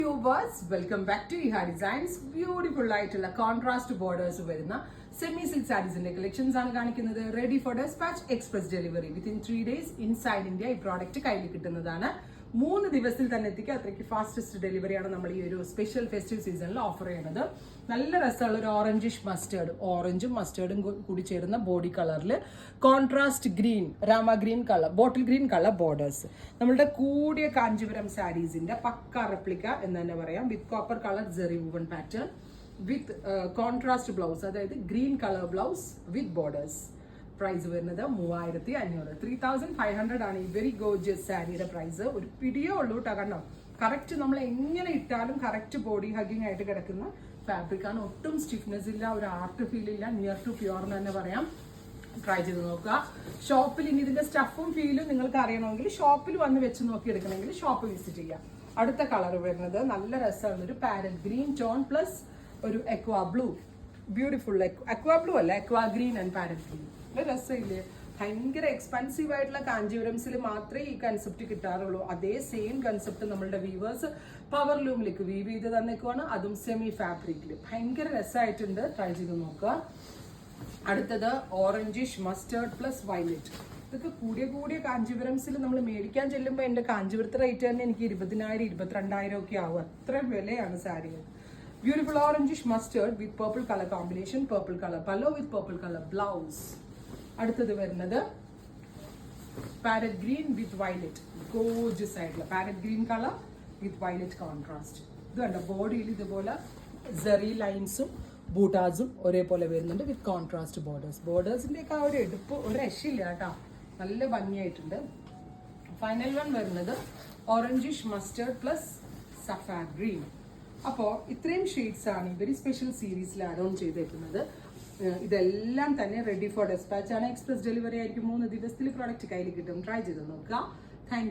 Welcome back to Iha designs. Beautiful ആയിട്ടുള്ള contrast borders വരുന്ന semi silk സാരീസിന്റെ കളക്ഷൻസ് ആണ് കാണിക്കുന്നത്. Ready for despatch, express delivery within 3 days inside India. ഈ പ്രോഡക്റ്റ് കയ്യിൽ കിട്ടുന്നതാണ്. 3 ദിവസത്തിൽ തന്നെ എത്തിക്കുക. അത്രയ്ക്ക് ഫാസ്റ്റസ്റ്റ് ഡെലിവറിയാണ് നമ്മൾ ഈ ഒരു സ്പെഷ്യൽ ഫെസ്റ്റീവ് സീസണിൽ ഓഫർ ചെയ്യുന്നത്. നല്ല രസമുള്ള ഒരു ഓറഞ്ചിഷ് മസ്റ്റേർഡ്, ഓറഞ്ചും മസ്റ്റേർഡും കൂടി ചേരുന്ന ബോഡി കളറിൽ contrast green, Rama green colour, bottle green colour borders. നമ്മളുടെ കൂടിയ കാഞ്ചീപുരം സാരീസിന്റെ പക്ക റെപ്ലിക്ക എന്ന് തന്നെ പറയാം. With copper colour zari woven pattern, with contrast blouse, അതായത് green colour blouse with borders. Price വരുന്നത് 3500, 3500 ആണ് ഈ വെരി ഗോർജിയസ് സാരിയുടെ പ്രൈസ്. ഒരു പിടിയേ ഉള്ളൂ കേട്ടോ. കണ്ടോ, കറക്റ്റ് നമ്മൾ എങ്ങനെ ഇട്ടാലും കറക്റ്റ് ബോഡി ഹഗിങ് ആയിട്ട് കിടക്കുന്ന ഫാബ്രിക് ആണ്. ഒട്ടും സ്റ്റിഫ്നെസ് ഇല്ല, ഒരു ആർട്ട് ഫീൽ ഇല്ല, നിയർ ടു പ്യുവർ എന്ന് തന്നെ പറയാം. ട്രൈ ചെയ്ത് നോക്കുക. ഷോപ്പിൽ ഇനി ഇതിന്റെ സ്റ്റഫും ഫീലും നിങ്ങൾക്ക് അറിയണമെങ്കിൽ ഷോപ്പിൽ വന്ന് വെച്ച് നോക്കി എടുക്കണമെങ്കിൽ ഷോപ്പ് വിസിറ്റ് ചെയ്യാം. അടുത്ത കളർ വരുന്നത് നല്ല രസമാണ്, ഒരു പാരറ്റ് ഗ്രീൻ ടോൺ പ്ലസ് ഒരു aqua blue. Beautiful aqua blue അല്ല, aqua green and parrot green. രസമില്ലേ? ഭയങ്കര എക്സ്പെൻസീവ് ആയിട്ടുള്ള കാഞ്ചീപുരംസിൽ മാത്രമേ ഈ കൺസെപ്റ്റ് കിട്ടാറുള്ളൂ. അതേ സെയിം കൺസെപ്റ്റ് നമ്മളുടെ വീവേഴ്സ് പവർ ലൂമിലേക്ക് വീവ് ചെയ്ത് തന്നേക്കുവാണ്, അതും സെമി ഫാബ്രിക്കിൽ. ഭയങ്കര രസമായിട്ടുണ്ട്. ട്രൈ ചെയ്ത് നോക്കുക. അടുത്തത് ഓറഞ്ചിഷ് മസ്റ്റേർഡ് പ്ലസ് വയലറ്റ്. ഇതൊക്കെ കൂടിയ കാഞ്ചീപുരംസിൽ നമ്മൾ മേടിക്കാൻ ചെല്ലുമ്പോൾ എൻ്റെ കാഞ്ചീപുരത്തെ റേറ്റ് തന്നെ എനിക്ക് 20,000, 22,000 ഒക്കെ ആവും. അത്രയും വിലയാണ് സാരികൾ. Beautiful orangish mustard with purple colour combination, purple colour pallu with purple colour blouse. അടുത്തത് വരുന്നത് parrot green with violet, gorgeous ആയിട്ടുള്ള parrot green colour with violet contrast. ഇത് കണ്ടോ, ബോഡിയിൽ ഇതുപോലെ സെറി ലൈൻസും ബൂട്ടാസും ഒരേപോലെ വരുന്നുണ്ട് വിത്ത് കോൺട്രാസ്റ്റ് ബോർഡേഴ്സ്. ബോർഡേഴ്സിന്റെ ഒക്കെ ആ ഒരു എടുപ്പ് ഒരു രക്ഷയില്ല കേട്ടോ, നല്ല ഭംഗിയായിട്ടുണ്ട്. ഫൈനൽ വൺ വരുന്നത് ഓറഞ്ചിഷ് മസ്റ്റേർഡ് പ്ലസ് സഫാർ ഗ്രീൻ. അപ്പോൾ ഇത്രയും ഷെയ്ഡ്സ് ആണ് ഈ വെരി സ്പെഷ്യൽ സീരീസിൽ ആഡ് ഓൺ ചെയ്തേക്കുന്നത്. ഇതെല്ലാം തന്നെ റെഡി ഫോർ ഡെസ്പാച്ച് ആണ്. എക്സ്പ്രസ് ഡെലിവറി ആയിരിക്കും. 3 ദിവസത്തിൽ പ്രോഡക്റ്റ് കയ്യിൽ കിട്ടും. ട്രൈ ചെയ്ത് നോക്കുക. താങ്ക്